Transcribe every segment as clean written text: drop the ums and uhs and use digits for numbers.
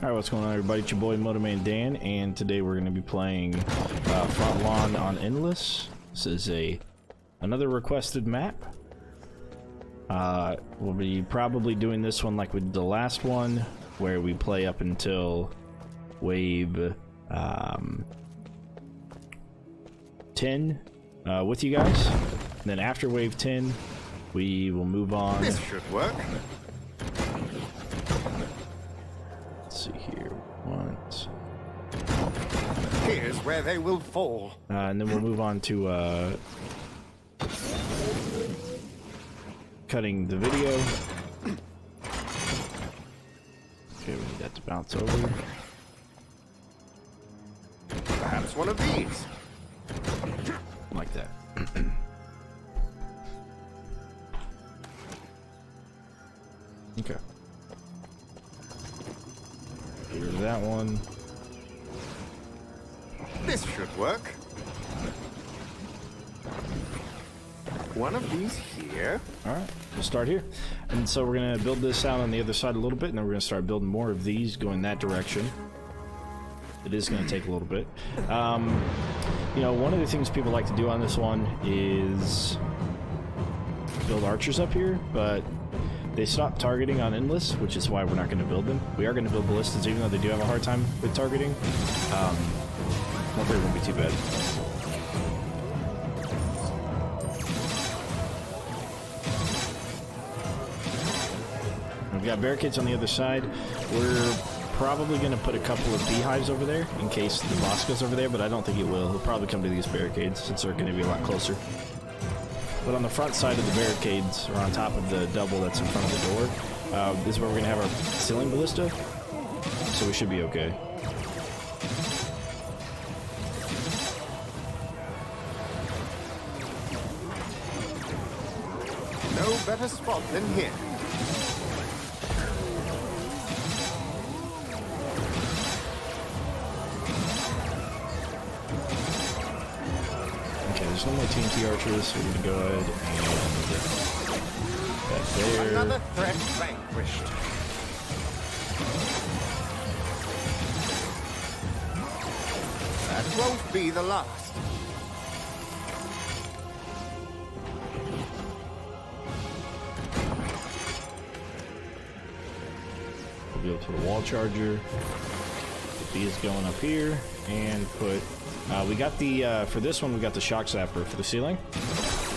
Alright, what's going on, everybody? It's your boy MotoManDan, and today we're going to be playing Front Lawn on Endless. This is another requested map. We'll be probably doing this one like we did the last one, where we play up until wave 10 with you guys. And then after wave 10, we will move on. This should work. Let's see here. Once. Here's where they will fall. And then we'll move on to cutting the video. Okay, we need that to bounce over. Perhaps one of these. Like that. Okay. Here's that one. This should work. One of these here. Alright, we'll start here. And so we're going to build this out on the other side a little bit, and then we're going to start building more of these going that direction. It is going to take a little bit. You know, one of the things people like to do on this one is build archers up here, but they stopped targeting on Endless, which is why we're not going to build them. We are going to build ballistas, even though they do have a hard time with targeting. Hopefully it won't be too bad. We've got barricades on the other side. We're probably going to put a couple of beehives over there in case the boss goes over there, but I don't think it will. He'll probably come to these barricades since they're going to be a lot closer. But on the front side of the barricades, or on top of the double that's in front of the door, this is where we're going to have our ceiling ballista, so we should be okay. No better spot than here. There's no more TNT archers, so we're going to go ahead and that there. Another threat vanquished. That won't be the last. We'll go to the wall charger. The bee is going up here, and put. We got the, for this one, we got the shock zapper for the ceiling.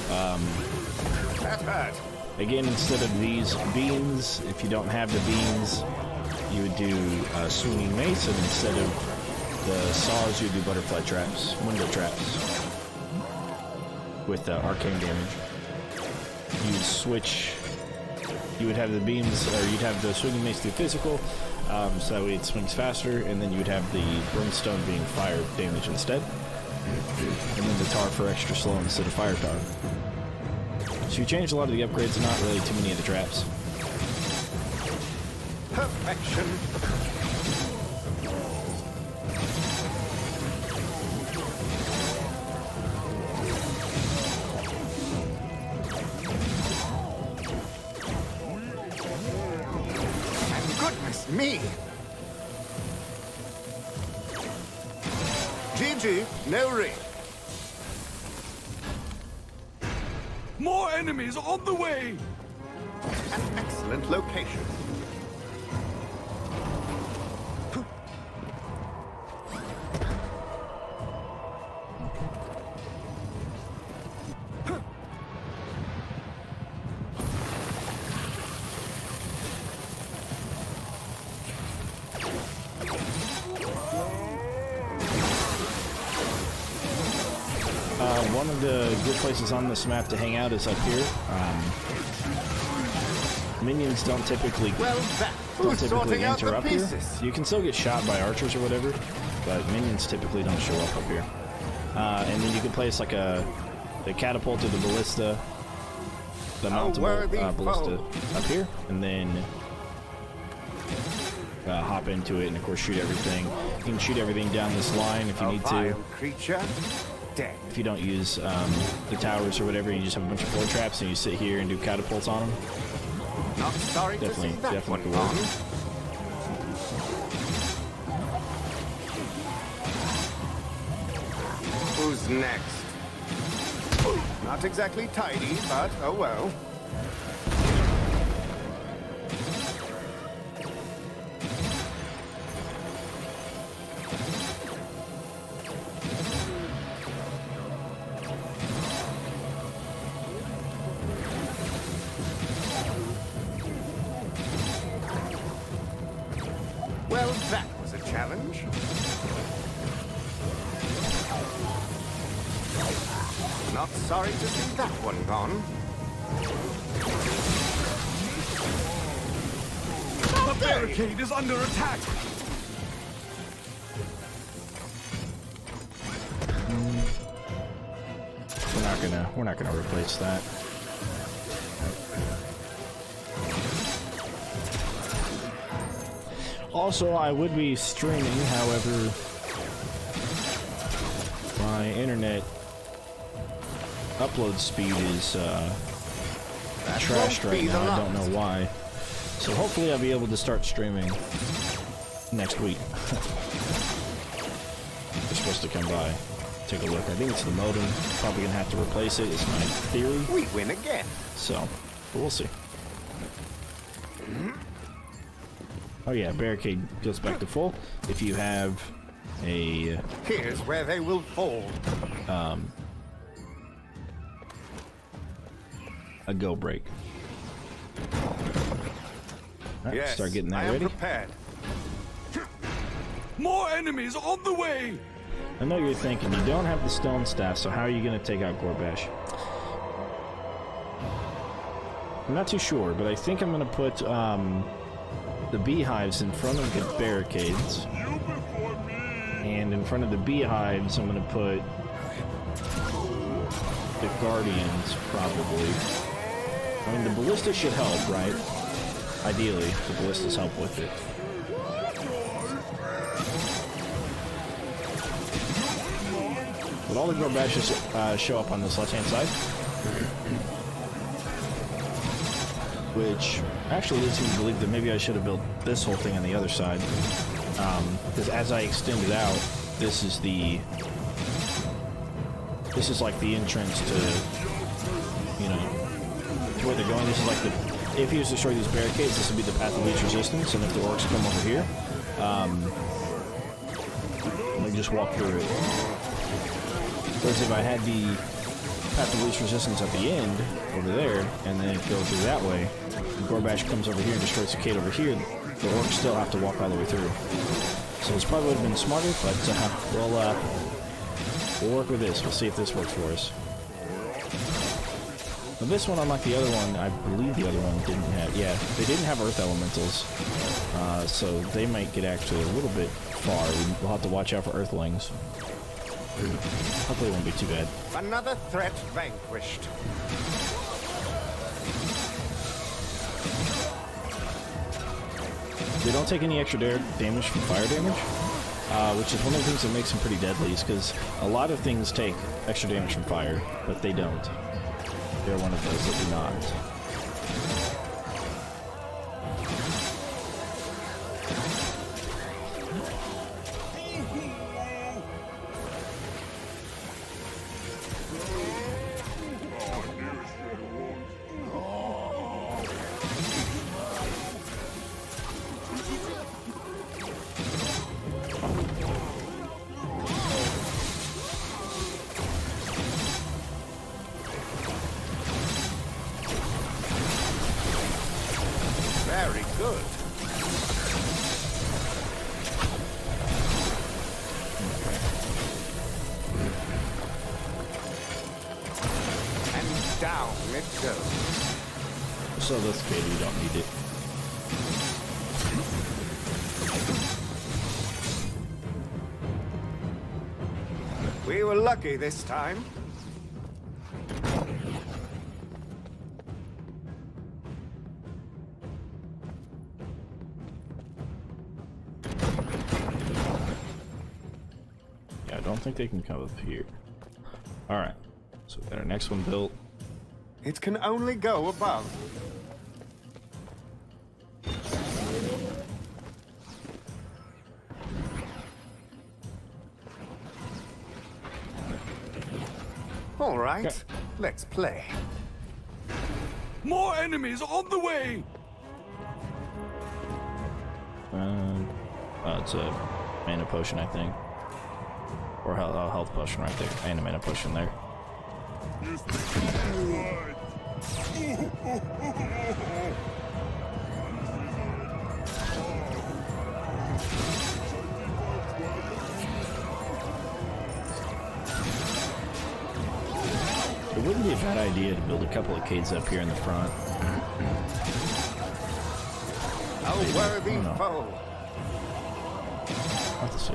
That hurt. Again, instead of these beams, if you don't have the beams, you would do swinging mace, and instead of the saws, you would do butterfly traps, window traps, with arcane damage. You would switch, you would have the beams, or you'd have the swinging mace do physical, so that way it swings faster, and then you would have the brimstone being fire damage instead. And then the tar for extra slow instead of fire tar. So you changed a lot of the upgrades, not really too many of the traps. Perfection. And goodness me. GG, no ring. More enemies on the way! An excellent location. One of the good places on this map to hang out is up here. Minions don't typically enter up here. You can still get shot by archers or whatever, but minions typically don't show up here. And then you can place like the catapult or the ballista, the mountable ballista up here, and then hop into it, and of course shoot everything. You can shoot everything down this line if you need to. Creature. Dead. If you don't use the towers or whatever, you just have a bunch of floor traps and you sit here and do catapults on them. Not sorry Definitely, to see that definitely one could work. Who's next? Not exactly tidy, but oh well. Well, that was a challenge. Not sorry to see that one gone. The barricade is under attack! We're not gonna replace that. Also, I would be streaming, however, my internet upload speed is trashed right now. I don't know why. So hopefully I'll be able to start streaming next week. They're supposed to come by, take a look. I think it's the modem. Probably gonna have to replace it. It's my theory. We win again. So, but we'll see. Oh yeah, barricade goes back to full if you have a Here's where they will fall. a go break. Alright, Yes, start getting that I am ready. prepared. More enemies on the way! I know you're thinking you don't have the stone staff, so how are you going to take out Gorbash? I'm not too sure, but I think I'm going to put the beehives in front of the barricades. And in front of the beehives, I'm going to put the guardians, probably. I mean, the ballista should help, right? Ideally, the ballistas help with it. But all the Gorbashers show up on this left-hand side. Which actually leads me to believe that maybe I should have built this whole thing on the other side. Because as I extend it out, this is like the entrance to, you know, to where they're going. This is like if he was to destroy these barricades, this would be the path of least resistance, and if the orcs come over here, they just walk through it. Whereas if I had the path of least resistance at the end, over there, and then go through that way, and Gorbash comes over here and destroys the gate over here, the orcs still have to walk all the way through. So this probably would have been smarter, but we'll work with this. We'll see if this works for us. Now this one, unlike the other one, I believe the other one didn't have... Yeah, they didn't have earth elementals, so they might get actually a little bit far. We'll have to watch out for earthlings. Hopefully it won't be too bad. Another threat vanquished. They don't take any extra damage from fire damage, which is one of the things that makes them pretty deadly, is because a lot of things take extra damage from fire, but they don't. They're one of those that do not. Very good. And down it goes. So that's okay, we don't need it. We were lucky this time. Yeah, I don't think they can come up here. Alright, so we got our next one built. It can only go above. All right, Okay. let's play. More enemies on the way! It's a mana potion, I think. Or a health potion right there. And a mana potion there. It wouldn't be a bad idea to build a couple of caves up here in the front. A worthy foe. I'll have to see.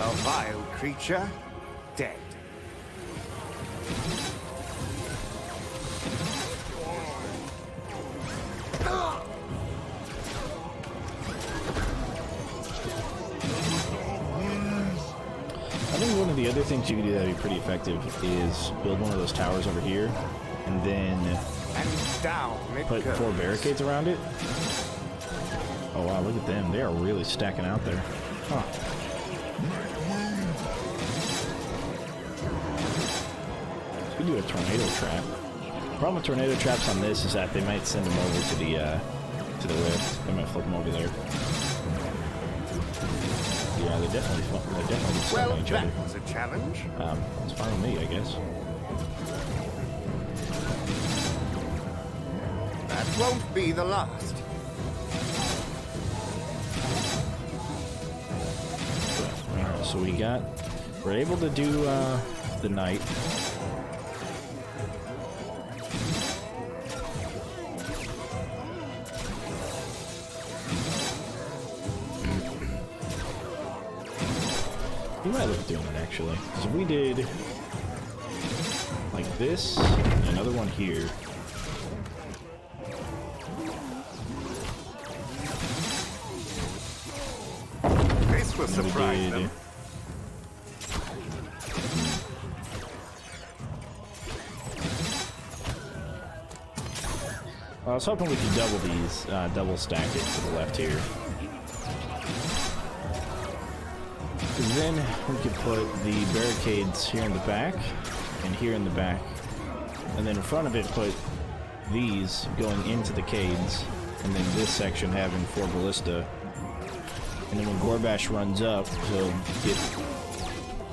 A vile creature, dead. I think one of the other things you can do that'd be pretty effective is build one of those towers over here, and then And down it put goes. 4 barricades around it. Oh wow, look at them. They are really stacking out there. Huh. So we do a tornado trap. The problem with tornado traps on this is that they might send them over to the rift. They might flip them over there. Yeah, they're definitely stuck Well, on each other. that was a challenge. It's fine with me, I guess. That won't be the last. Alright, so we're able to do the knight. We might look at doing it actually. So we did like this, and another one here. This will And we surprise did them. I was hoping we could double these, double stack it to the left here. Because then we could put the barricades here in the back, and here in the back. And then in front of it put these going into the caves, and then this section having 4 ballista. And then when Gorbash runs up,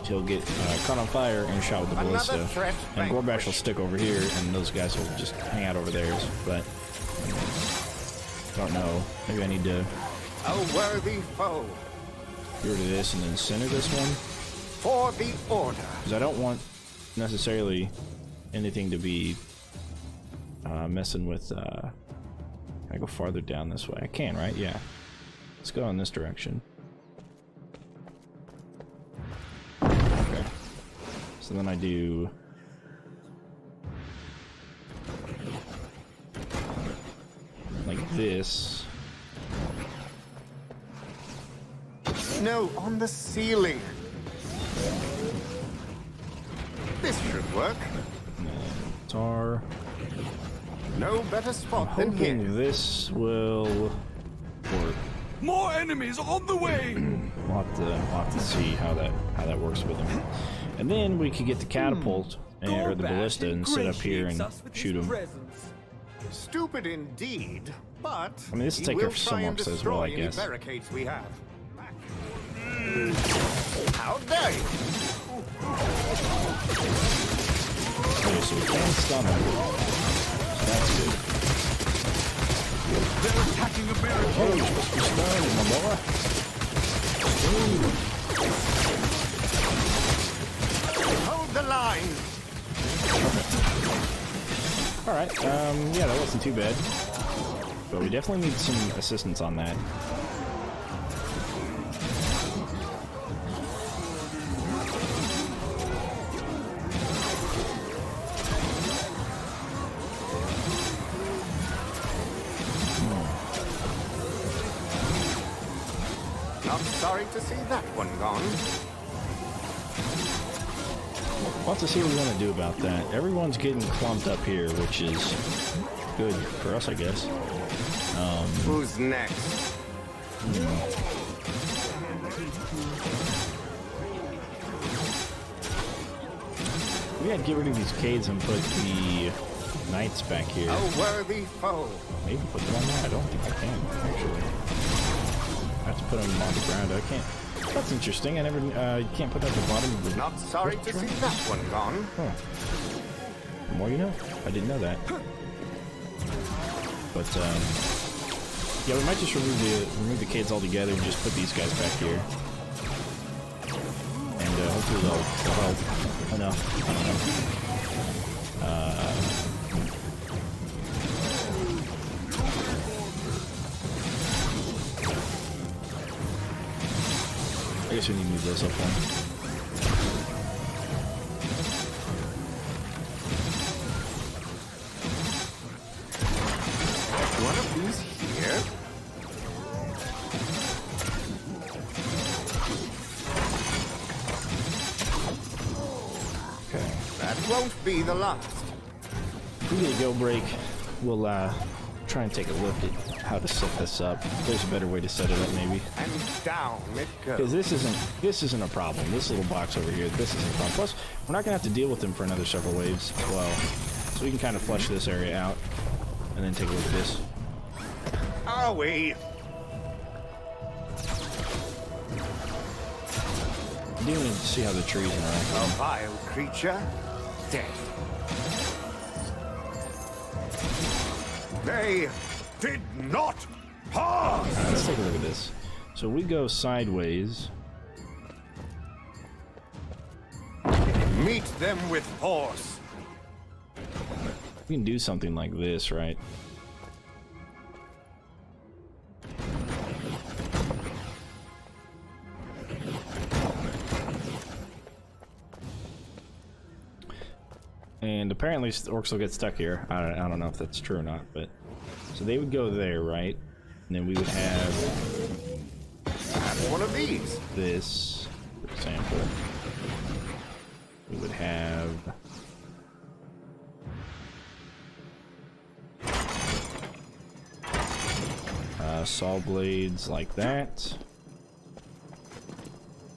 he'll get caught on fire and shot with the ballista. Another threat And Gorbash will vanquished. stick over here, and those guys will just hang out over there. But I don't know. Maybe I need to A worthy foe. get rid of this and then center this one, For the order. because I don't want necessarily anything to be messing with. Can I go farther down this way? I can, right? Yeah. Let's go in this direction. Okay. So then I do like this. No, on the ceiling. This should work. Tar. No better spot than Hoping here. this will work. More enemies on the way! We'll have to see how that works with them. And then we could get the catapult or the ballista and sit up here and shoot them. Stupid indeed, but I mean, this will he take care will of some try and orcs as well, I destroy any guess. barricades we have. How dare you! Okay, so we can stun them. So that's good. They're attacking a barricade! Oh, you're supposed to be stunned, my boy. Hold the line! Alright, yeah, that wasn't too bad. But we definitely need some assistance on that. Not sorry to see that one gone. We'll have to see what we want to do about that. Everyone's getting clumped up here, which is good for us, I guess. Who's next? We gotta get rid of these caves and put the knights back here. A worthy foe. Maybe put them on there? I don't think I can, actually. I have to put them on the ground. I can't. That's interesting. I never, you can't put that at the bottom of the... Not sorry to see that one gone. Huh. The more you know. I didn't know that. But, yeah, we might just remove the caves altogether and just put these guys back here. And, hopefully they'll help enough. I don't know. I guess we need to move this up one. One of these here. Okay. That won't be the last. If we get a go break, we'll try and take a look at how to set this up. There's a better way to set it up, maybe. And down it goes. Because this isn't a problem. This little box over here, this isn't a problem. Plus, we're not gonna have to deal with them for another several waves as well. So we can kind of flush this area out, and then take a look at this. Are we? I do want to see how the trees A interact. vile creature, dead. They did not pause. Let's take a look at this. So we go sideways. Meet them with force. We can do something like this, right? And apparently orcs will get stuck here. I don't know if that's true or not, but... So they would go there, right? And then we would have One of these. this, for example. We would have... saw blades like that.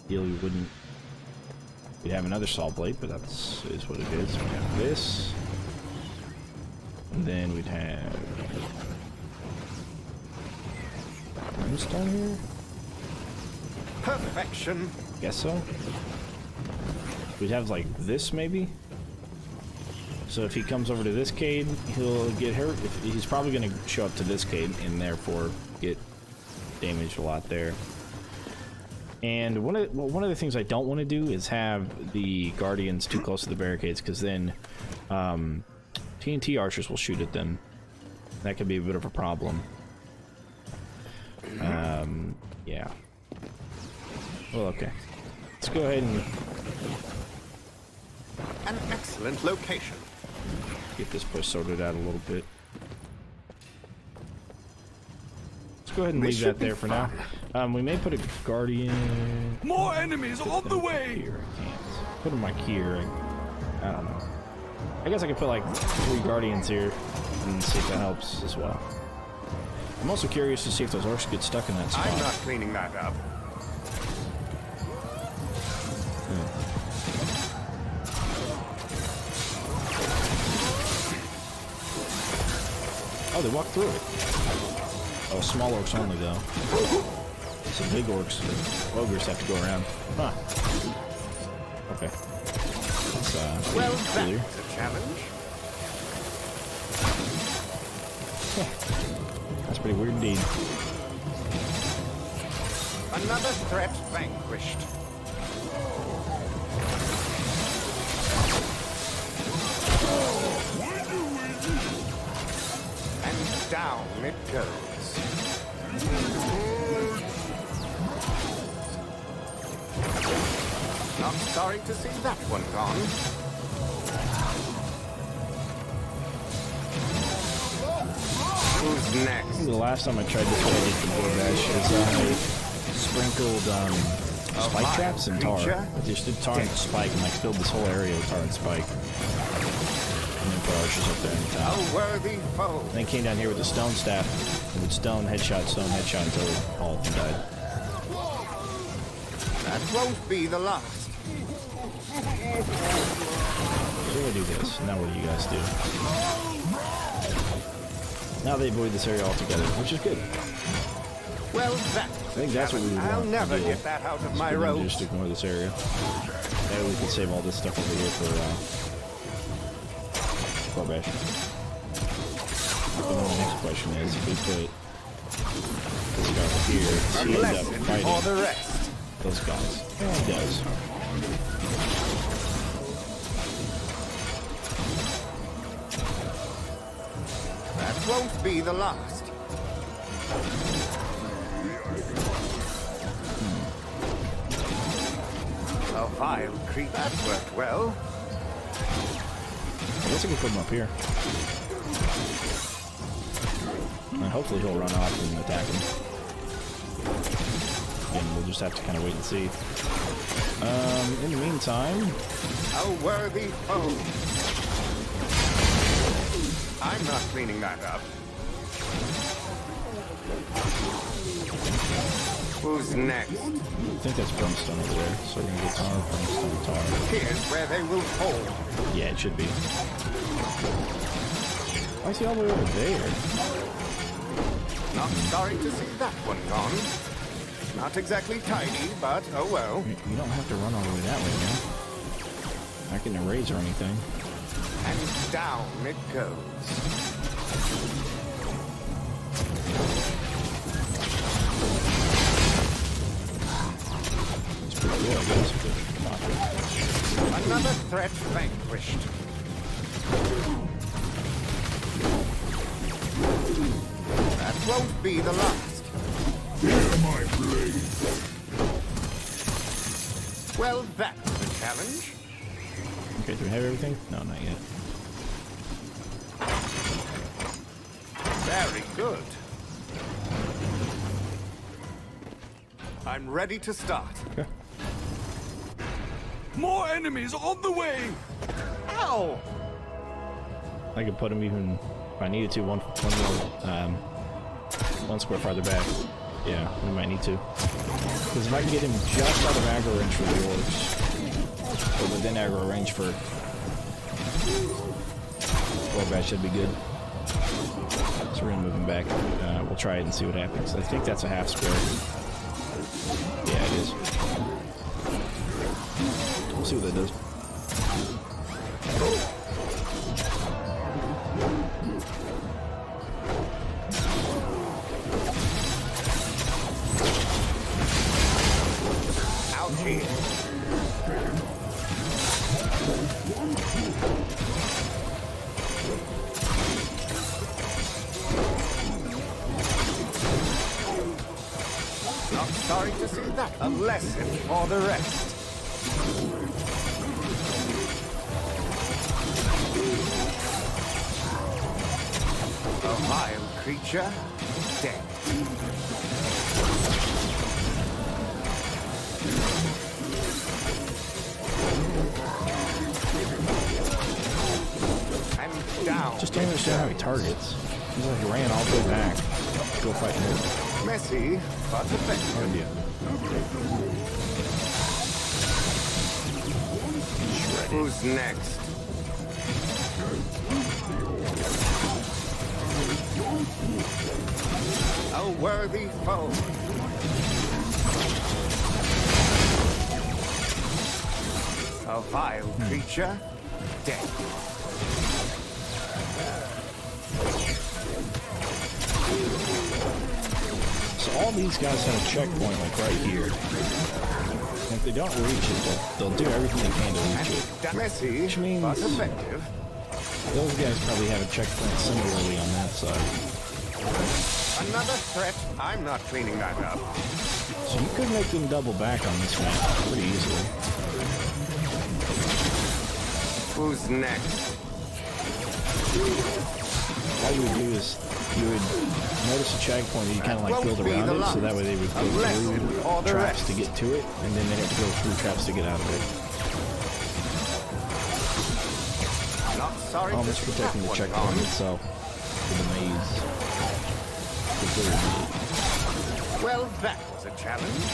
Ideally, we wouldn't... We'd have another saw blade, but that's is what it is. We have this. And then we'd have... Brimstone here? Perfection. Guess so. We'd have like this maybe. So if he comes over to this cave, he'll get hurt. He's probably going to show up to this cave and therefore get damaged a lot there. And one of the things I don't want to do is have the guardians too close to the barricades, because then TNT archers will shoot at them. That could be a bit of a problem. Yeah. Well, okay. Let's go ahead and An excellent location. get this place sorted out a little bit. Let's go ahead and leave that there for now. We may put a guardian... More enemies on the way! Here, I can't. Put them like here. I don't know. I guess I could put like 3 guardians here and see if that helps as well. I'm also curious to see if those orcs get stuck in that spot. I'm not cleaning that up. Oh, they walked through it. Oh, small orcs only, though. Some big orcs, ogres have to go around. Huh. Okay. That's, Well, clear. that's a challenge. That's pretty weird indeed. Another threat vanquished. And down it goes. Not sorry to see that one gone. Who's I next? think the last time I tried this way with the board bash is I sprinkled spike traps and tar. I just did tar and spike and like filled this whole area with tar and spike. And then put archers up there in the top. A worthy foe. And then came down here with the stone staff. And would stone headshot until all of them died. That won't be the last. what do I do this? Now what do you guys do? Now they avoid this area altogether, which is good. Well, that I think that's what we would want. I'll never to do. get that out of Is my for them to road. just ignore this area. Maybe we can save all this stuff over here for Corbash. The next question is, if we put this guy over here, does he end up fighting For the rest. those guys? Yeah, he does. That won't be the last. A vile creature. That worked well. I guess I can put him up here. And hopefully he'll run off and attack him. And we'll just have to kind of wait and see. In the meantime... A worthy foe. I'm not cleaning that up. Who's next? I think that's Brimstone over there, so we're gonna get tar, Brimstone, tar. Here's where they will hold. Yeah, it should be. Why is he all the way over there? Not sorry to see that one gone. Not exactly tidy, but oh well. You don't have to run all the way that way, man. Not getting a raise or anything. And down it goes. It's pretty good, I guess. But not. Another threat vanquished. That won't be the last. Hear my blade. Well, that's a challenge. Okay, do we have everything? No, not yet. Very good. I'm ready to start. Okay. More enemies on the way. Ow! I could put him even if I needed to one more one square farther back. Yeah, we might need to. Because if I can get him just out of aggro range for the orcs, or within aggro range for Corbash should be good. So we're gonna move him back. We'll try it and see what happens. I think that's a half square. Yeah, it is. We'll see what that does. Ouchie. Not sorry to see that. A lesson for the rest. A vile creature, dead. And down. Just don't understand how he targets. He's like ran all the way back to go fight more. Messy, but effective. No idea. Who's next? A worthy foe. A vile creature, dead. So all these guys have a checkpoint like right here. And if they don't reach it, they'll do everything they can to reach it. Messy, Which means- but effective. Those guys probably have a checkpoint similarly on that side. Another threat. I'm not cleaning that up. So you could make them double back on this map pretty easily. Who's next? All you would do is you would notice a checkpoint and you kind of like build around it, so that way they would go through traps to get to it, and then they have to go through traps to get out of it. Not sorry to Almost see protecting that the one checkpoint gone. itself with the maze. The clear maze. Well, that was a challenge.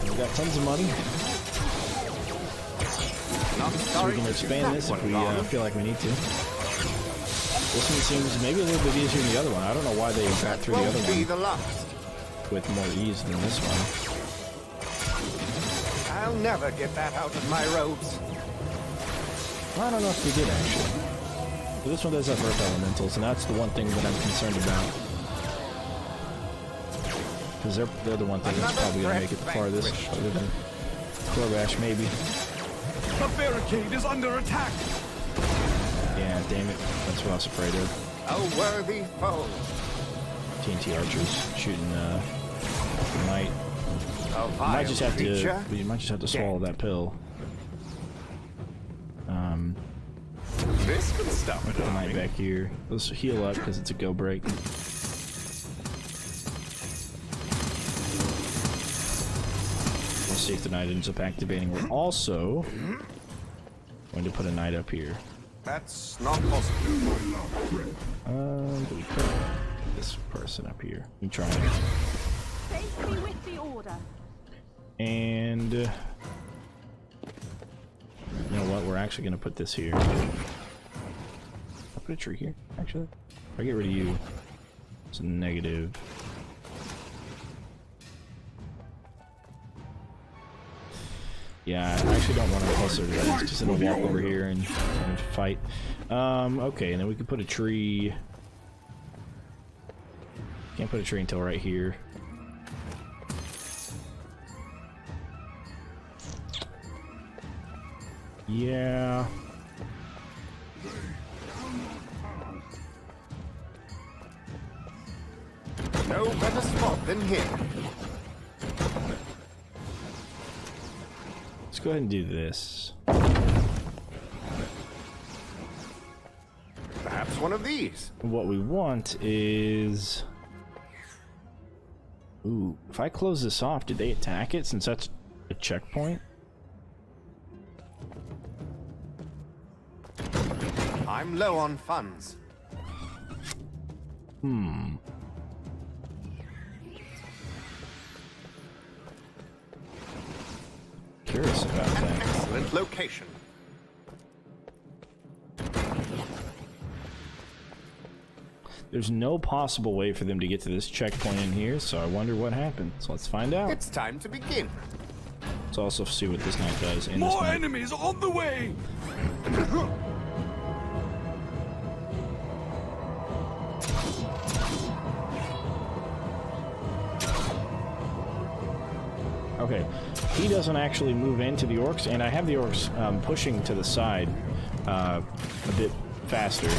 We got tons of money. Not So we sorry can to see expand that this if one we gone. feel like we need to. This one seems maybe a little bit easier than the other one. I don't know why they got That through the won't other be one the last. with more ease than this one. I'll never get that out of my robes. I don't know if we did actually. But this one does have earth elementals, and that's the one thing that I'm concerned about. Because they're the one thing that's probably going to make it the farthest, other than Gorbash, maybe. The barricade is under attack. Yeah, damn it. That's what I was afraid of. A worthy foe. TNT archers shooting knight. A We vile might just have creature. to. We might just have to swallow that pill. This can stop it. Put the knight back here. Let's heal up because it's a go break. We'll see if the knight ends up activating. We're also going to put a knight up here. That's not possible. Do we put this person up here? I'm trying. Safely with the order. And you know what? We're actually going to put this here. I'll put a tree here, actually. If I get rid of you, it's a negative. Yeah, I actually don't want to cluster that. Just gonna walk over here and fight. Okay, and then we could put a tree. Can't put a tree until right here. Yeah. No better spot than here. Let's go ahead and do this. Perhaps one of these. What we want is... Ooh, if I close this off, did they attack it since that's a checkpoint? I'm low on funds. Curious about An that. excellent location. There's no possible way for them to get to this checkpoint in here, so I wonder what happened. So let's find out. It's time to begin. Let's also see what this knight does. And More this knight. enemies on the way. Okay, he doesn't actually move into the orcs, and I have the orcs pushing to the side a bit faster.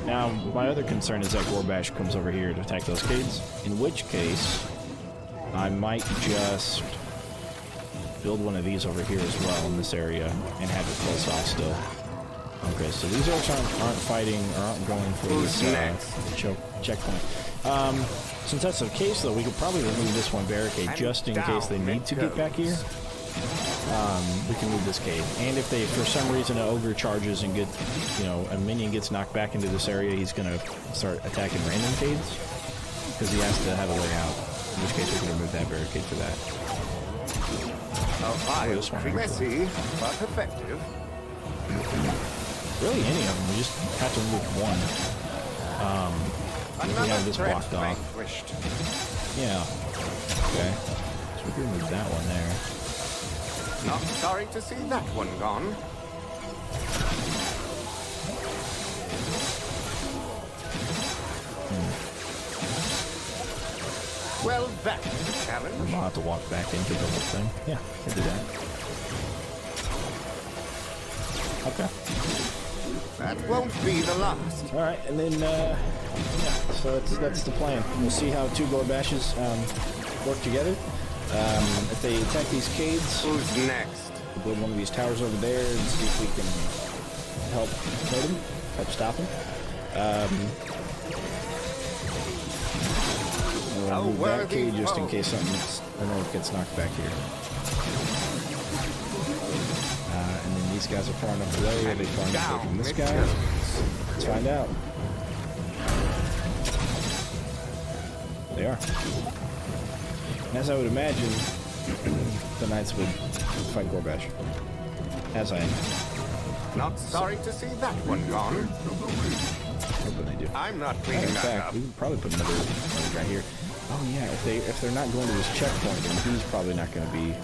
Now, my other concern is that Gorbash comes over here to attack those kids, in which case I might just build one of these over here as well in this area and have it close off still. Okay, so these orcs aren't fighting or aren't going for this checkpoint. Since that's the case, though, we could probably remove this one barricade just in case they need to get back here. We can move this cave. And if they, for some reason, an ogre charges and a minion gets knocked back into this area, he's gonna start attacking random caves because he has to have a way out. In which case, we can remove that barricade for that. A vile, this one, messy, but effective. Really, any of them. We just have to remove one. We have Another this threat blocked off. vanquished. Yeah. Okay. So we can remove that one there. Not sorry to see that one gone. Well, that's a challenge. I'll have to walk back into the whole thing. Yeah, I can do that. Okay. That won't be the last. All right, and then yeah. So that's the plan. We'll see how two Gorbashes work together. If they attack these caves, Who's next? we'll build one of these towers over there and see if we can help hurt them, help stop them. We'll move that cave just in case something gets knocked back here. And then these guys are far enough away. Are they far enough away from this guy? Let's find out. They are. And as I would imagine, the knights would fight Gorbash. As I am. Not sorry to see that one gone. Hoping they do. I'm not In cleaning that fact, up. we can probably put another guy here. Oh yeah, if they're not going to this checkpoint, then he's probably not going to be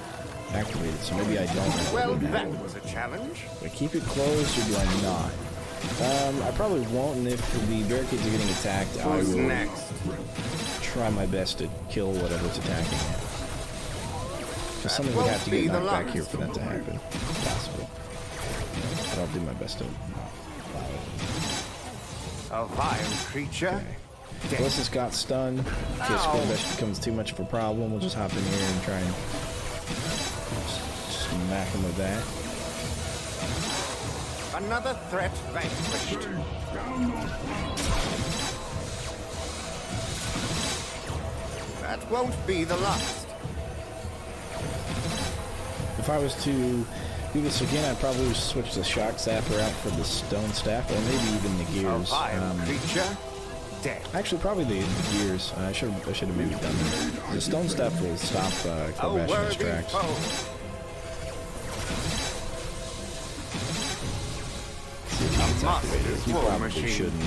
activated. So maybe I don't. Well, do that was a challenge. Do I keep it closed or do I not? I probably won't, and if the barricades are getting attacked, Who's I will next? try my best to kill whatever's attacking it. Because something would won't have to be get the knocked back last. here for that to happen. If possible. But I'll do my best to allow it. A vile creature. Dead. Unless got stunned, in case Squarebash becomes too much of a problem, we'll just hop in here and try and smack him with that. Another threat vanquished. That won't be the last. If I was to do this again, I'd probably switch the shock zapper out for the stone staff, or maybe even the A gears. vile creature. Dead. Actually, probably the gears. I should have maybe done that. The stone staff will stop A Squarebash in his worthy tracks. foe. See if he gets activated. He war probably machine. shouldn't.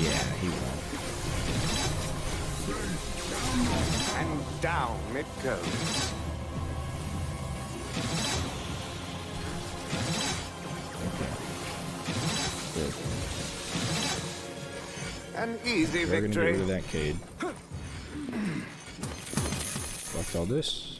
Yeah, he won't. And down it goes. Good. An easy We're gonna get rid of victory. that Cade. Collect all this.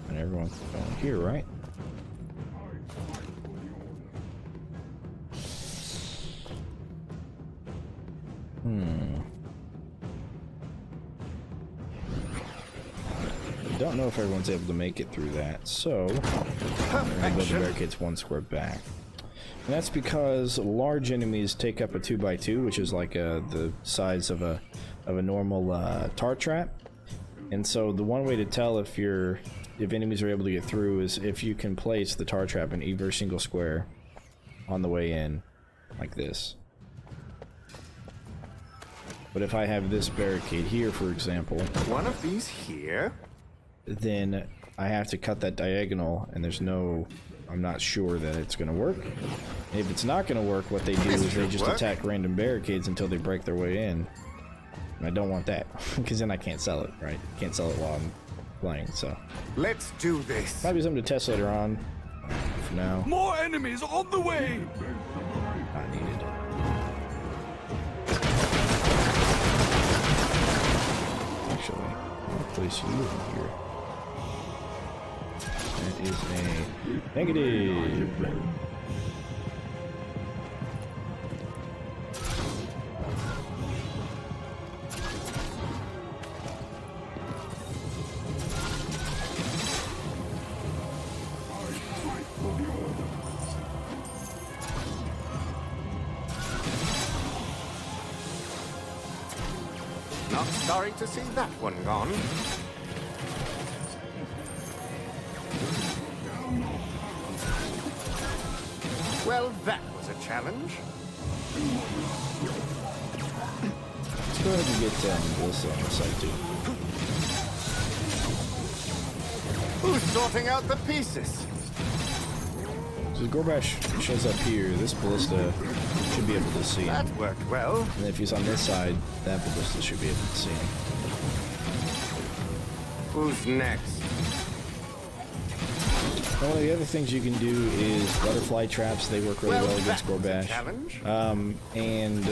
And everyone's going here, right? Don't know if everyone's able to make it through that, so I'm gonna build the Perfection. barricades one square back. And that's because large enemies take up a 2x2, which is like the size of a normal tar trap. And so the one way to tell if enemies are able to get through is if you can place the tar trap in every single square on the way in, like this. But if I have this barricade here, for example, One of these here. then I have to cut that diagonal, and I'm not sure that it's gonna work. And if it's not gonna work, what they do This is they should just work. attack random barricades until they break their way in. And I don't want that, because then I can't sell it, right? Can't sell it while I'm playing, so. Let's do this. Might be something to test later on. For now, More enemies on the way! not needed. Actually, I'll place you in here. That is a negative. Not sorry to see that one gone. Well, that was a challenge. Let's go ahead and get Melissa on the side too. Who's sorting out the pieces? So Gorbash shows up here. This ballista should be able to see him. That worked well. And if he's on this side, that ballista should be able to see him. Who's next? One of the other things you can do is butterfly traps. They work really well against that was a Gorbash. challenge. And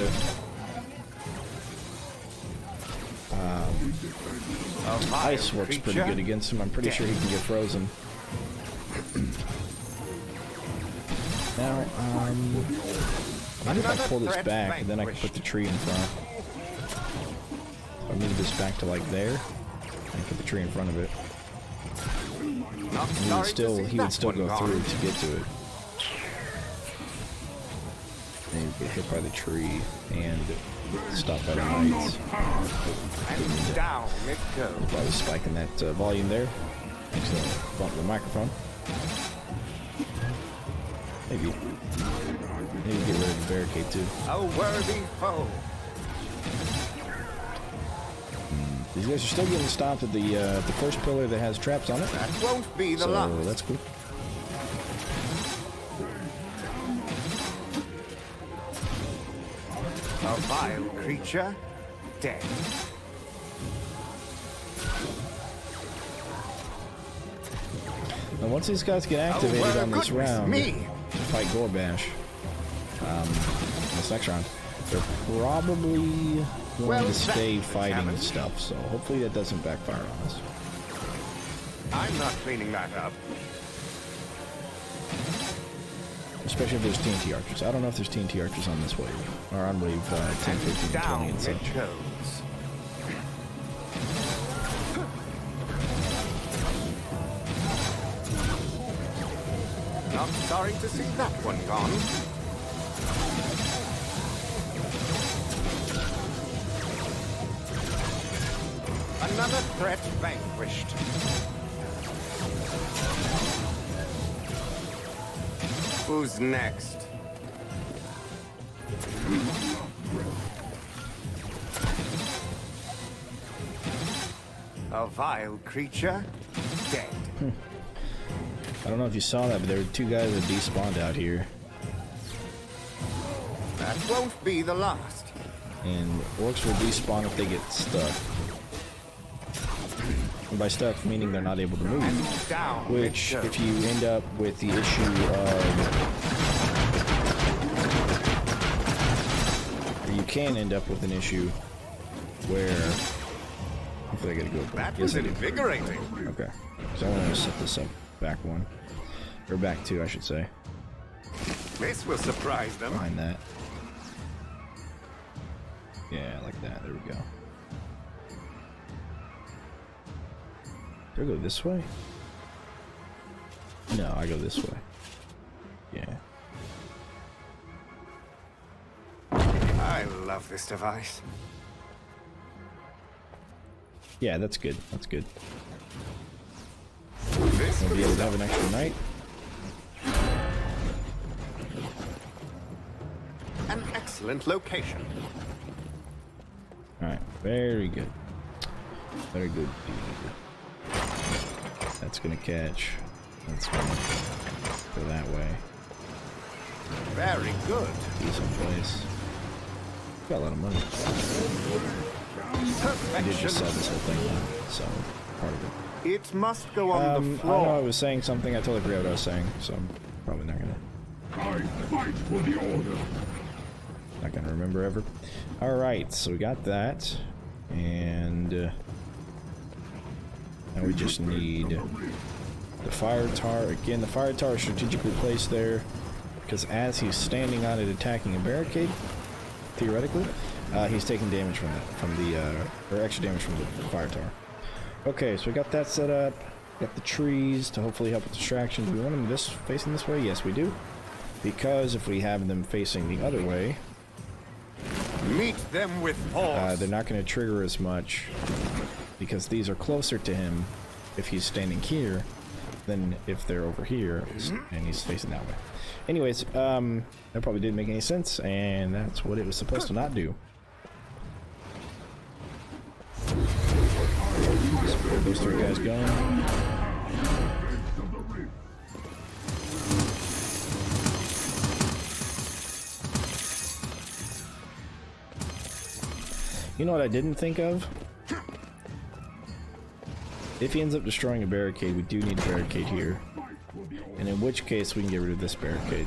A vile ice works pretty creature. good against him. I'm pretty sure he can get frozen. Now, maybe if I pull this back, then I can put the tree in front. If I move this back to like there, and put the tree in front of it. Not And sorry to see he would that still one go gone. through to get to it. And he'd get hit by the tree and stopped by the lights. And down it goes. Probably spiking that volume there. Thanks to bump the microphone. Maybe. Maybe get rid of the barricade too. A worthy foe. These guys are still getting stopped at the first pillar that has traps on it. That won't be the So last. that's cool. A vile creature, dead. And once these guys get activated well, on this goodness round, me. to fight Gorbash, this next round, they're probably going Well, to stay that's the fighting challenge. stuff. So hopefully that doesn't backfire on us. I'm not cleaning that up. Especially if there's TNT archers. I don't know if there's TNT archers on this wave. Or on wave 10, 15, and 20 Down and it such. goes. Not sorry to see that one gone. Another threat vanquished. Who's next? A vile creature, dead. I don't know if you saw that, but there were two guys that despawned out here. That won't be the last. And orcs will despawn if they get stuck. And by stuck, meaning they're not able to move. And down Which, it goes. if you end up with the issue of... Or you can end up with an issue where... Hopefully I gotta go back. That was Yes, I do. invigorating. Okay. So I want to set this up back one. Or back two, I should say. This will surprise them. Behind that. Yeah, like that. There we go. Do I go this way? No, I go this way. Yeah. I love this device. Yeah, that's good. That's good. This We'll could be be able to have an extra night. an excellent location. Alright, very good. Very good. That's gonna catch. That's gonna go that way. Very good. Decent place. Got a lot of money. I did just sell Perfection. this whole thing now, so part of it. It must go on the I know I floor. was saying something. I totally forgot what I was saying, so I'm probably not gonna remember ever. All right, so we got that, and now we just need the fire tower. Again, the fire tower is strategically placed there because as he's standing on it attacking a barricade, theoretically, he's taking damage from the or extra damage from the fire tower. Okay, so we got that set up. Got the trees to hopefully help with distraction. Do we want them facing this way? Yes, we do. Because if we have them facing the other way, Meet them with force. they're not going to trigger as much because these are closer to him if he's standing here than if they're over here and he's facing that way. Anyways, that probably didn't make any sense, and that's what it was supposed to not do. Those three guys going. You know what I didn't think of? If he ends up destroying a barricade, we do need a barricade here. And in which case, we can get rid of this barricade.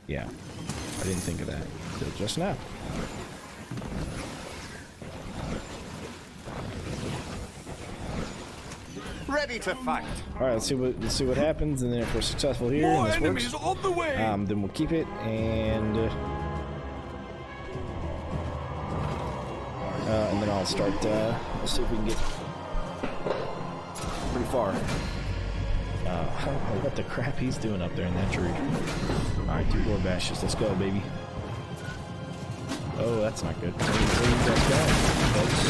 Yeah, I didn't think of that till just now. Ready to fight. All right, let's see what happens, and then if we're successful here More and this enemies works, on the way. then we'll keep it, and then I'll start. We'll see if we can get pretty far. I don't know what the crap he's doing up there in that tree. All right, 2 more bashes. Let's go, baby. Oh, that's not good. Where are you guys going, folks?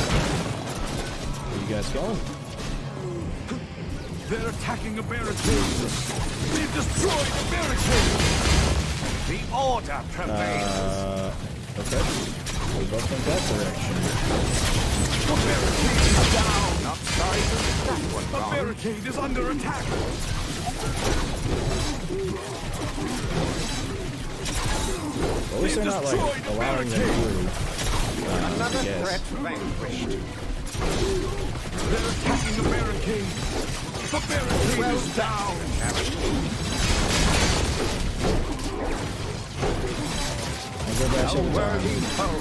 Where are you guys going? They're attacking a barricade. They've destroyed a barricade. The order prevails. Okay. We both went that direction. The barricade is down. Not sorry to see that one A gone. barricade is under attack. At least they're not, like, allowing them through. Another I guess. threat vanquished. They're attacking a barricade. The barricade is down. I'll go back A to the worthy foe.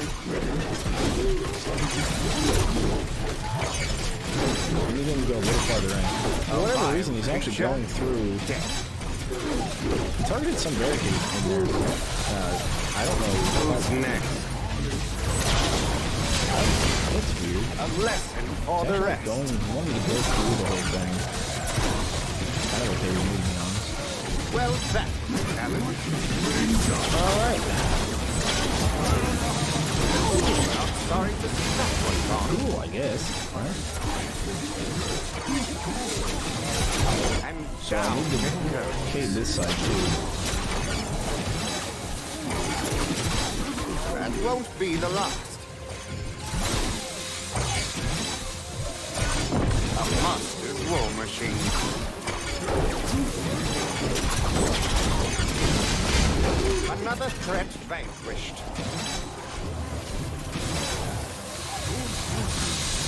We need him to go a little farther in. For whatever reason, he's actually going through. He targeted some barricade in there. I don't know. Who's next? It's weird. A lesson for He's the actually rest. going, he wanted to go through the whole thing. Kind of okay with me, to be honest. Well, that was a challenge. Alright. Not sorry to see that one gone. Cool, I guess. Alright. And So I down need to it goes. okay this side too. That won't be the last. A monster's war machine. Another threat vanquished.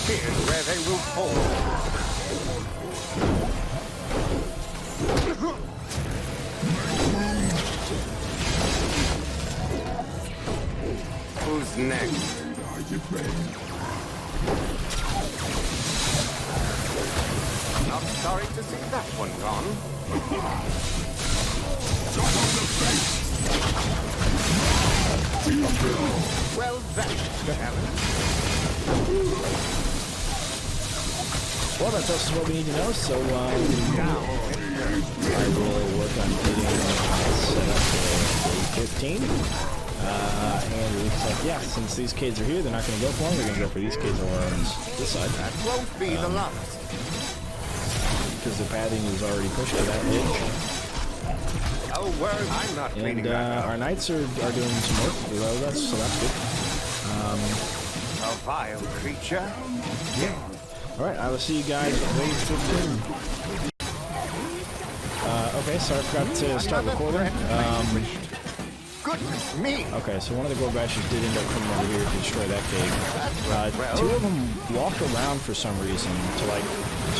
Here's where they will fall. Who's next? Not sorry to see that one gone. Well, that's a challenge. Well, that tells us what we need to know, so Down it goes. I will work on getting set up for 15. And it looks like, yeah, since these kids are here, they're not going to go for them. They're going to go for these kids over on this side. That won't be the last. Because the padding is already pushed to that edge. Oh, word, I'm not cleaning And that up. our knights are doing some work, so that's good. A vile creature. Alright, I will see you guys at wave 15. Okay, sorry, I forgot to start Another recording. threat vanquished. Goodness me. Okay, so one of the Gorbashers did end up coming over here to destroy that cave. Well. Two of them walked around for some reason to, like,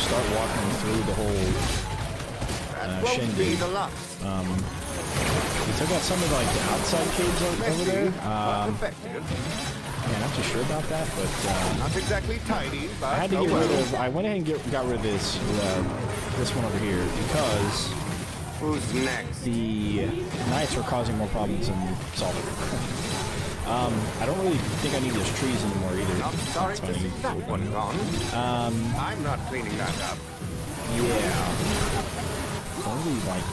start walking through the whole That won't be shindig. the last. We took out some of, like, the outside caves over there. But effective. Yeah, not too sure about that, but Not exactly tidy, but I had to oh get well. rid of. I went ahead and got rid of this one over here because Who's next? the knights were causing more problems than solving. I don't really think I need those trees anymore either. Not sorry That's to fine. see that one gone. I'm not cleaning that up. Yeah. Only like.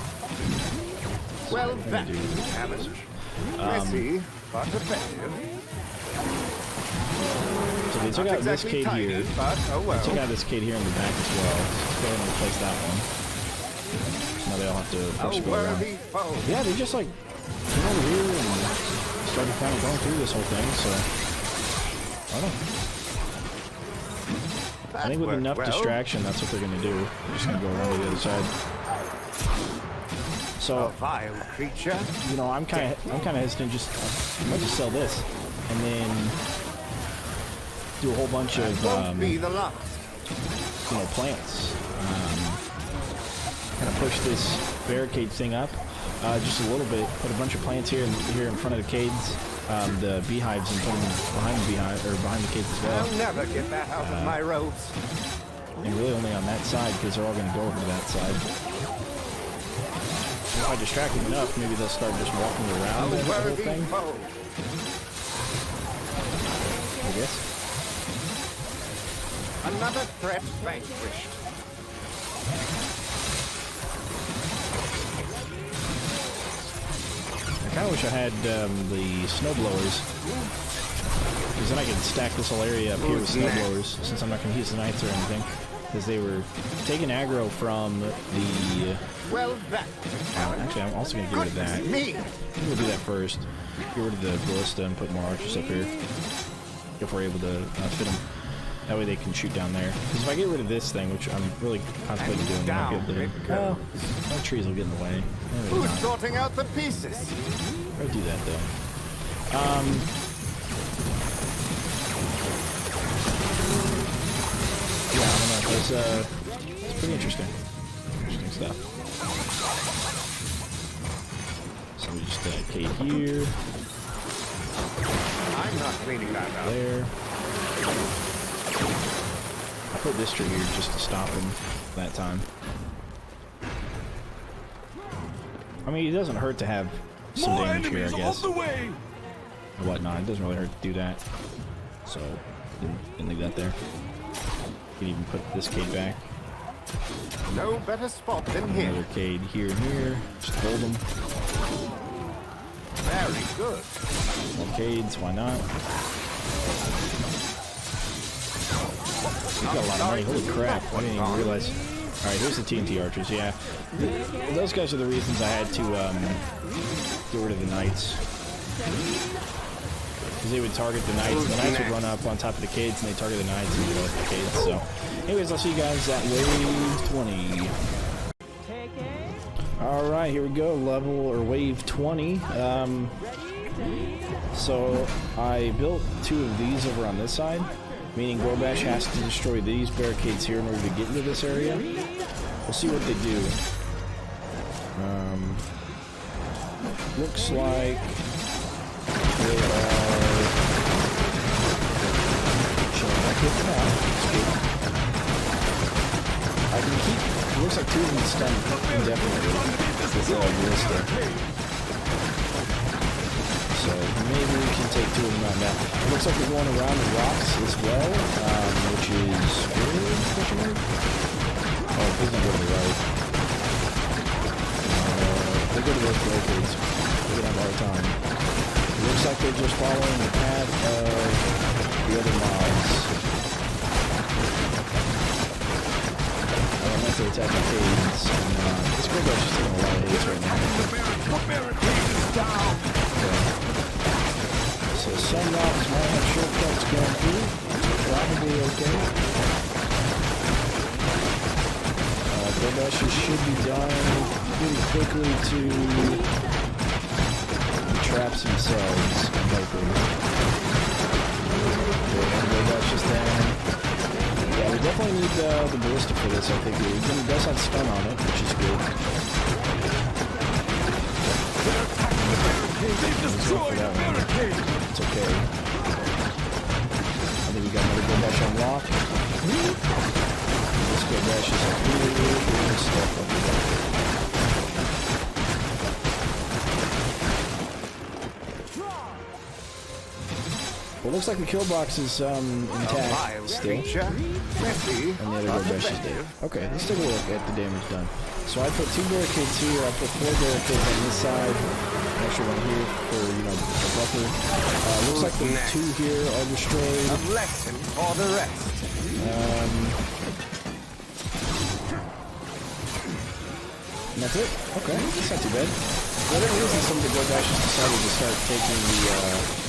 Well, what that's do I do? a challenge. Messy, but effective. So they took Not out this exactly kid tidy, here. but oh They well. took out this kid here in the back as well. Let's go ahead and replace that one. So now they all have to A first go around. worthy foe. Yeah, they just like came over here and started kind of going through this whole thing, so I don't know. I think with worked enough well. distraction, that's what they're gonna do. They're just gonna go around to the other side. A So, vile creature. you know, I'm kind of hesitant. I might just sell this and then do a whole bunch of Won't be the last. plants. Kind of push this barricade thing up just a little bit. Put a bunch of plants here in front of the caves, the beehives, and put them behind the beehive or behind the caves as well. I'll never get that out of my robes. And really only on that side because they're all going to go over to that side. If I distract them enough, maybe they'll start just walking A around the whole worthy thing. foe. I guess. Another threat vanquished. I kind of wish I had the snow blowers, because then I could stack this whole area up here with Who's snow next? blowers, since I'm not going to use the knights or anything. because they were taking aggro from the... Well, that. Actually, I'm also going to get rid of that. Me. I'm going to do that first. Get rid of the ballista and put more archers up here. If we're able to fit them. That way they can shoot down there. Because if I get rid of this thing, which I'm really contemplating doing, I might be able to... Well, my trees will get in the way. Who's sorting out the pieces? I'll do that, though. Yeah, I don't know. It's pretty interesting. Interesting stuff. So we just Kate here. I'm not cleaning that up. There. I put this tree here just to stop him that time. I mean, it doesn't hurt to have some More damage here, I enemies guess. on the way. Or whatnot. It doesn't really hurt to do that. So, didn't leave that there. You can even put this cade back. No better spot than here. Another cade here and here. Just hold them. Very good. More cades, why not? We got a lot of money. Holy crap. I didn't even realize. Alright, here's the TNT archers. Yeah. Those guys are the reasons I had to get rid of the knights. Because they would target the knights. The knights would run up on top of the cades and they target the knights and get off the cades. So, anyways, I'll see you guys at wave 20. Alright, here we go. Level or wave 20. So, I built 2 of these over on this side. Meaning Gorbash has to destroy these barricades here in order to get into this area. We'll see what they do. Looks like they are... I can keep... It looks like 2 of them stunned indefinitely with ballista. So maybe we can take 2 of them out now. It looks like we're going around the rocks as well, which is good. Oh, please don't go to the right. They go to those barricades. We're gonna have a hard time. It looks like they're just following the path of the other mobs. I don't know if they attack the caves. This Gorbash is taking a lot of hits right now. So some rocks might have shortcuts going through. Probably okay. Gorbashes should be dying pretty quickly to the traps themselves, I'm hoping. Gorbash is down. Yeah, we definitely need the ballista for this, I think. It does have stun on it, which is good. They've destroyed the barricade. It's okay. I think we got another Gorbash on lock. This Gorbash is really stuff up there. Well, it looks like the kill box is intact still. And the other Gorbash is dead. Okay, let's take a look at the damage done. So I put 2 barricades here, I put 4 barricades on this side. Extra one here for, you know, the buffer. Looks like the 2 here are destroyed. A lesson for the rest. And that's it. Okay, that's not too bad. For whatever reason, some of the Gorbashes decided to start taking the,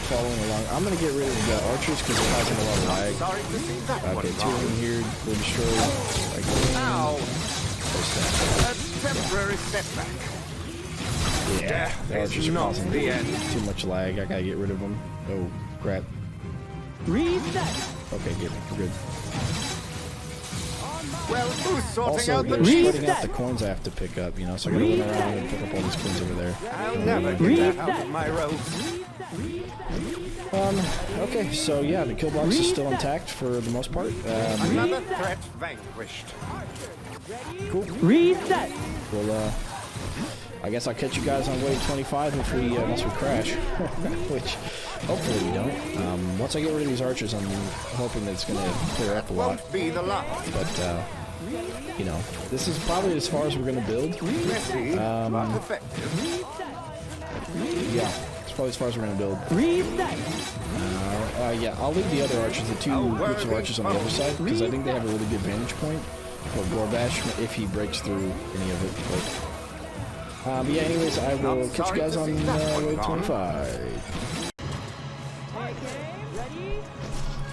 following along. I'm gonna get rid of the archers because they're causing a lot of lag. Sorry to see that Okay, 2 of them here were destroyed. Like, Ow! A temporary setback. yeah, the archers are not causing the end. too much lag. I gotta get rid of them. Oh, crap. Reset. Okay, good. We're good. Well, who's sorting Also, out the they're pieces? splitting out the coins I have to pick up, you know, so I gotta run around and pick up all these coins over there. I'll never get that out of my robes. Okay, so yeah, the kill box is still intact for the most part. Another threat vanquished. Cool. Reset. Well, I guess I'll catch you guys on wave 25 if we, once we crash. Which, hopefully we don't. Once I get rid of these archers, I'm hoping that it's gonna clear up a lot. Won't be the last. But, you know, this is probably as far as we're gonna build. Messy, but effective. Yeah, as probably as far as we're gonna build. Reset. Yeah, I'll leave the other archers, the two groups of archers on the other side, because I think they have a really good vantage point for Gorbash if he breaks through any of it. But yeah, anyways, I will catch you guys on wave 25.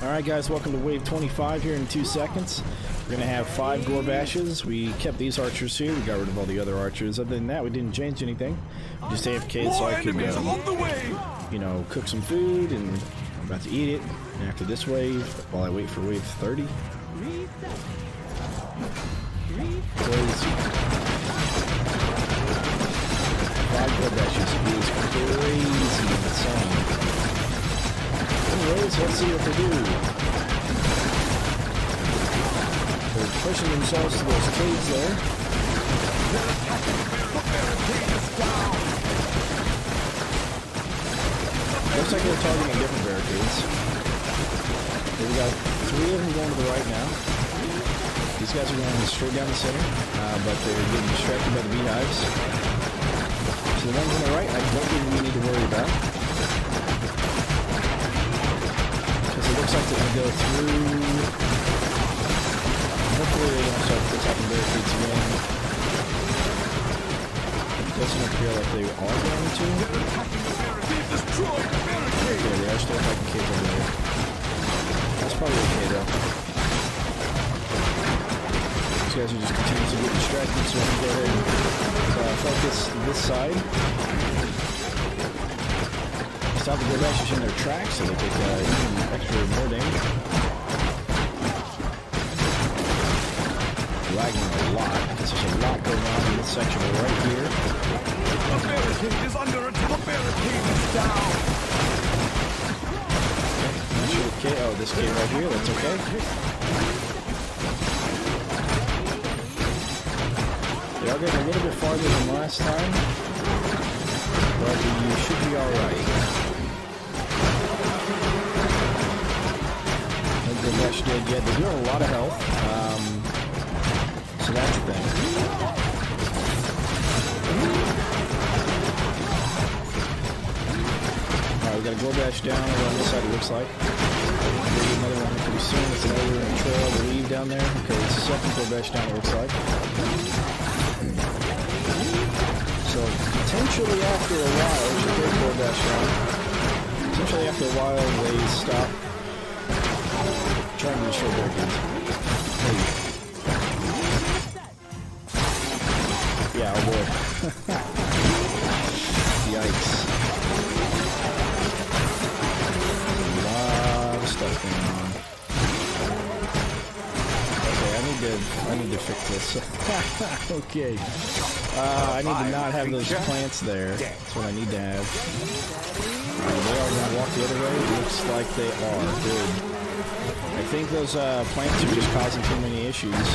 Alright guys, welcome to wave 25 here in 2 seconds. We're gonna have 5 Gorbashes. We kept these archers here, we got rid of all the other archers. Other than that, we didn't change anything. We just AFK'd so I could, you know, cook some food, and I'm about to eat it. And after this wave, while I wait for wave 30. Crazy. 5 Gorbashes is crazy insane. Anyways, let's see what they do. They're pushing themselves to those caves there. Looks like they're targeting different barricades. Okay, we got 3 of them going to the right now. These guys are going straight down the center, but they're getting distracted by the beehives. So the ones on the right, I don't think we need to worry about. Because it looks like they're going to go through. Hopefully they don't start attacking barricades again. It doesn't appear like they are going to. Yeah, they are still attacking caves over there. That's probably okay though. These guys are just continuing to get distracted, so we can go ahead and focus this side. Stop the Gorbashers in their tracks so they take even extra more damage. Lagging a lot because there's a lot going on in this section right here. The barricade is under attack. The barricade is down. Not sure what cave. Oh, this cave right here. That's okay. They are getting a little bit farther than last time, but you should be alright. No Gorbash dead yet. They're doing a lot of health, so that's the thing. Alright, we got a Gorbash down around this side, it looks like. Maybe another one pretty soon. It's another trail to leave down there. Okay, it's the second Gorbash down, it looks like. So potentially after a while, we should get Gorbash down. Potentially after a while, they stop trying to destroy barricades. Yeah, oh boy. Yikes. A lot of stuff going on. Okay, I need to fix this. Okay. I need to not have those plants there. That's what I need to have. They are going to walk the other way. It looks like they are. Good. I think those plants are just causing too many issues.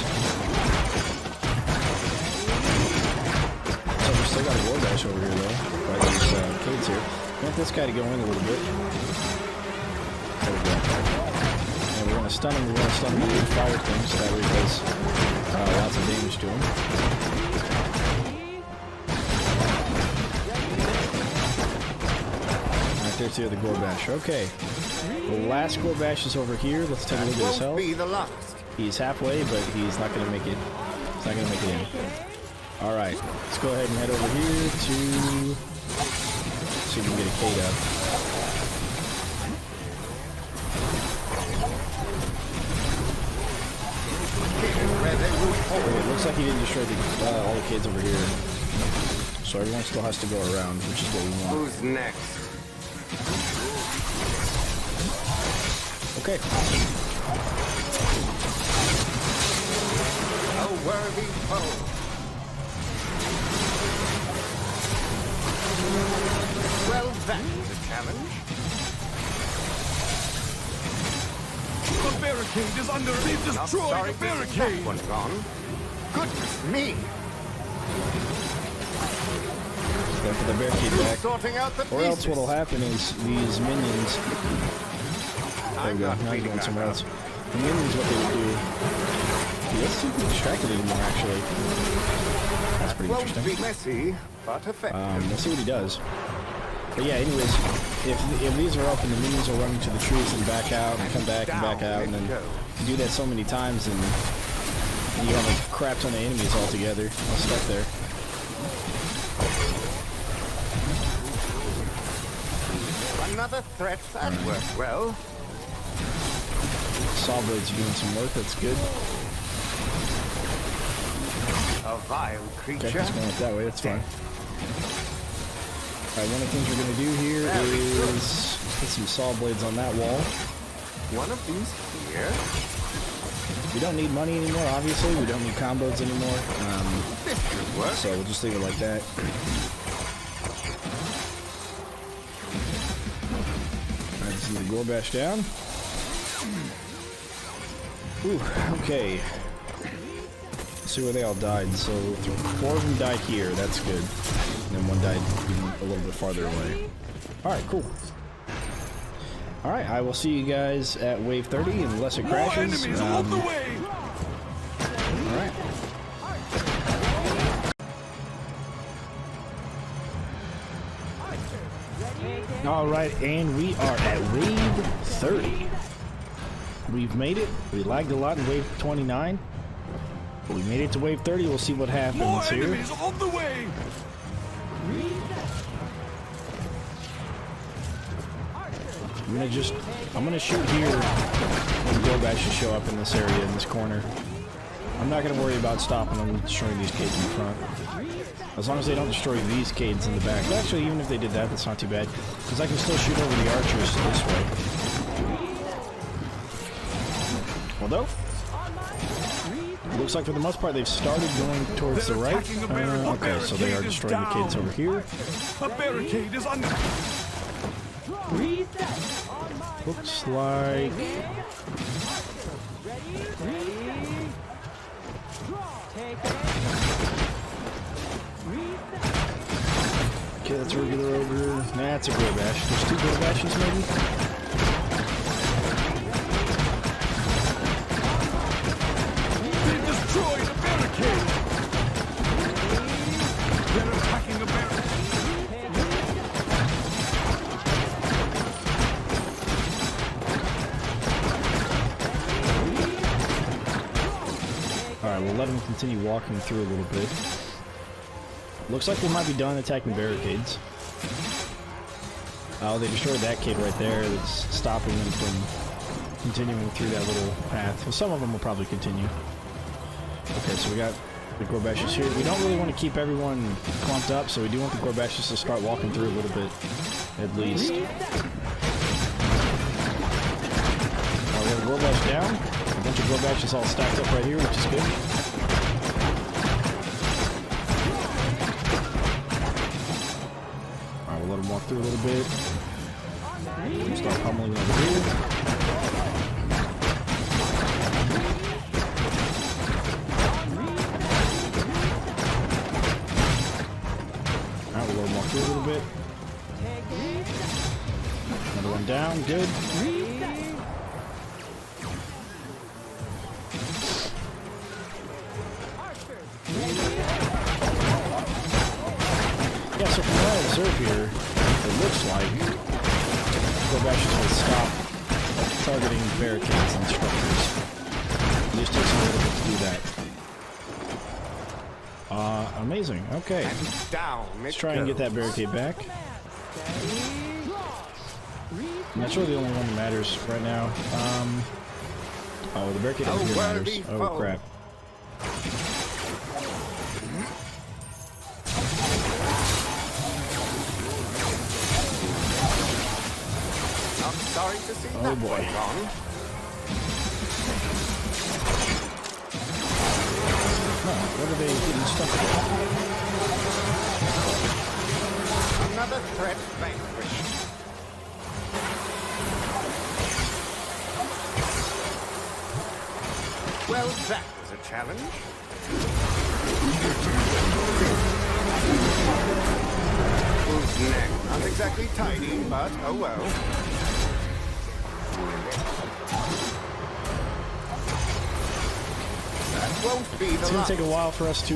So we still got a Gorbash over here, though. By these kids here. I want this guy to go in a little bit. There we go. And we're going to stun him. We're going to stun him with the fire things. That way he does lots of damage to him. There's the other Gorbash. Okay. The last Gorbash is over here. Let's take a look at his health. He's halfway, but he's not going to make it. He's not going to make it in. Alright. Let's go ahead and head over here to see if we can get a Kate up. Okay, it looks like he didn't destroy all the kids over here. So everyone still has to go around, which is what we want. Who's next? Okay. A worthy foe. Well, that was a challenge. The barricade is under. They've destroyed the barricade. One gone. Goodness me. Go for the barricade back. Sorting out the Or else what'll happen is these minions. There we go. Now he's going somewhere else. The minions, what they would do. He doesn't seem to be distracted anymore, actually. That's pretty interesting. Won't be messy, but effective. Let's see what he does. But yeah, anyways, if these are open, the minions will run into the trees and back out and come back and back out, and then you do that so many times, and you have a crap ton of enemies all together, all stuck there. Another threat that worked well. Saw blades are doing some work. That's good. A vile Okay, creature. it's going up that way. That's fine. Alright, one of the things we're going to do here is put some saw blades on that wall. One of these here. We don't need money anymore, obviously. We don't need combos anymore. This should work. So we'll just leave it like that. Alright, just need to gore bash down. Ooh, okay. Let's see where they all died. So 4 of them died here. That's good. And then one died a little bit farther away. Alright, cool. Alright, I will see you guys at wave 30 unless it crashes. More enemies on the way! Alright. Alright, and we are at wave 30. We've made it. We lagged a lot in wave 29. But we made it to wave 30. We'll see what happens More here. enemies on the way! I'm gonna shoot here when Gorbash should show up in this area, in this corner. I'm not gonna worry about stopping them and destroying these cades in the front. As long as they don't destroy these cades in the back. Actually, even if they did that, that's not too bad. Because I can still shoot over the archers this way. Although, looks like for the most part they've started going towards the right. Okay, so they are destroying the cades over here. A barricade is under. Looks like... Okay, that's a regular ogre. Nah, it's a Gorbash. There's 2 Gorbashes maybe? They destroyed a barricade! They're attacking a barricade! Alright, we'll let them continue walking through a little bit. Looks like they might be done attacking barricades. Oh, they destroyed that kid right there. That's stopping them from continuing through that little path. Well, some of them will probably continue. Okay, so we got the Gorbashes here. We don't really want to keep everyone clumped up, so we do want the Gorbashes to start walking through a little bit, at least. We have a Gorbash down. A bunch of Gorbashes all stacked up right here, which is good. Alright, we'll let them walk through a little bit. We'll start pummeling over here. Alright, we'll let them walk through a little bit. Another one down, good. Yeah, so from what I observe here, it looks like Gorbashes will stop targeting barricades and structures. It just takes a little bit to do that. Amazing. Okay. And down Let's try and get that barricade back. And that's really the only one that matters right now. Oh, the barricade over here matters. Oh, crap. Sorry to see Oh that boy. one gone. Huh, what are they getting stuck with? Another threat vanquished. Well, that was a challenge. Whose neck? Not exactly tidy, but oh well. That won't be the It's gonna last. take a while for us to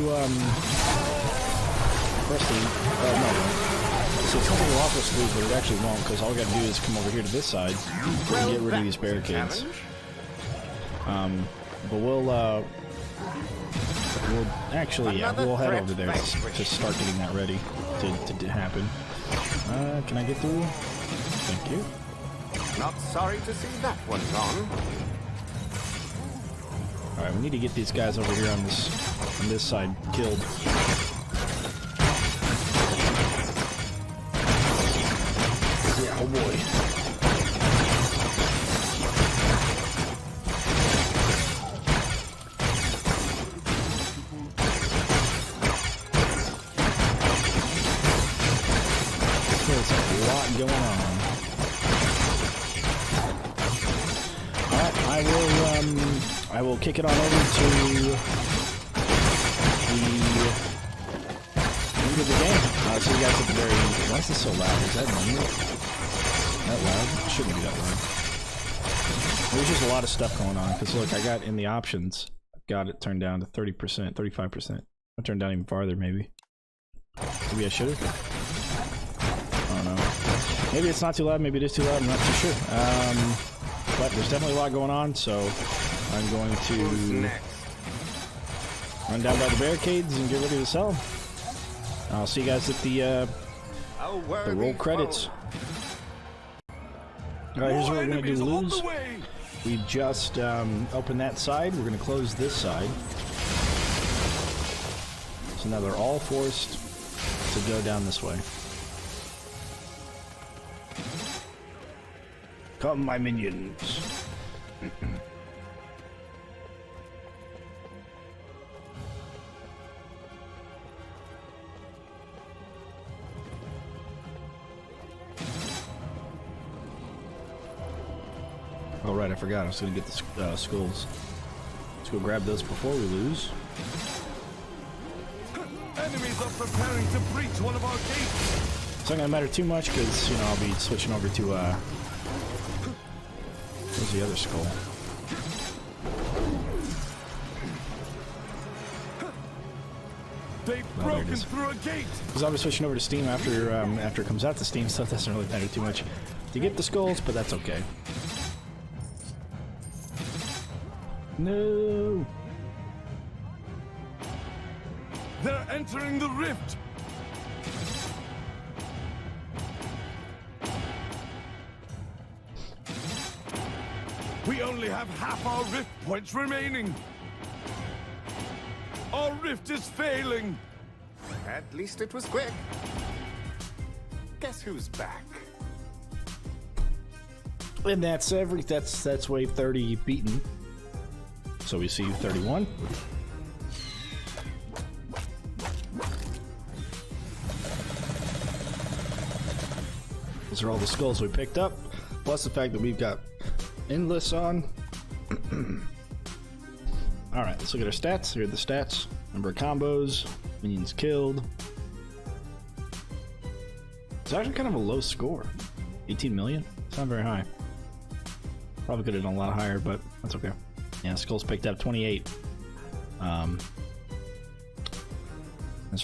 So it's something we'll also lose, but it actually won't, because all we gotta do is come over here to this side and get rid of these barricades. But we'll actually, yeah, we'll head over there to start getting that ready to happen. Can I get through? Thank you. Not sorry to see that one gone. Alright, we need to get these guys over here on this side killed. Yeah, oh boy. There's a lot going on. I will kick it on over to the end of the game. So you guys at the very end. Why is this so loud? Is that me? That loud? It shouldn't be that loud. There's just a lot of stuff going on. Because look, I got in the options, got it turned down to 30%, 35%. I'll turn down even farther, maybe. Maybe I should have. I don't know. Maybe it's not too loud, maybe it is too loud, I'm not too sure. But there's definitely a lot going on, so I'm going to run down by the barricades and get ready to sell them. I'll see you guys at the roll credits. Alright, here's what we're going to do, lose. We just opened that side. We're going to close this side. So now they're all forced to go down this way. Come, my minions. Oh right, I forgot. I was gonna get the skulls. Let's go grab those before we lose. Enemies are preparing to breach one of our gates. It's not gonna matter too much because you know I'll be switching over to where's the other skull? They've broken through a gate. Because I'll be switching over to Steam after it comes out to Steam, so it doesn't really matter too much to get the skulls, but that's okay. No. They're entering the rift. We only have half our rift points remaining. Our rift is failing. At least it was quick. Guess who's back? And that's that's wave 30 beaten. So we see 31. Those are all the skulls we picked up, plus the fact that we've got endless on. Alright, let's look at our stats. Here are the stats. Number of combos, minions killed. It's actually kind of a low score. 18 million? It's not very high. Probably could have done a lot higher, but that's okay. Yeah, skulls picked up 28. That's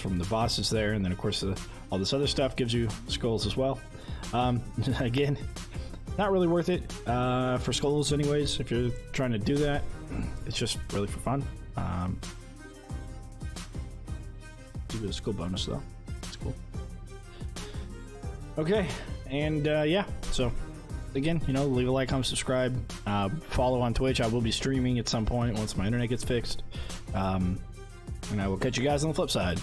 from the bosses there, and then of course all this other stuff gives you skulls as well. Again, not really worth it for skulls anyways, if you're trying to do that. It's just really for fun. Give it a skull bonus though. That's cool. Okay, and yeah, so again, you know, leave a like, comment, subscribe, follow on Twitch. I will be streaming at some point once my internet gets fixed. And I will catch you guys on the flip side.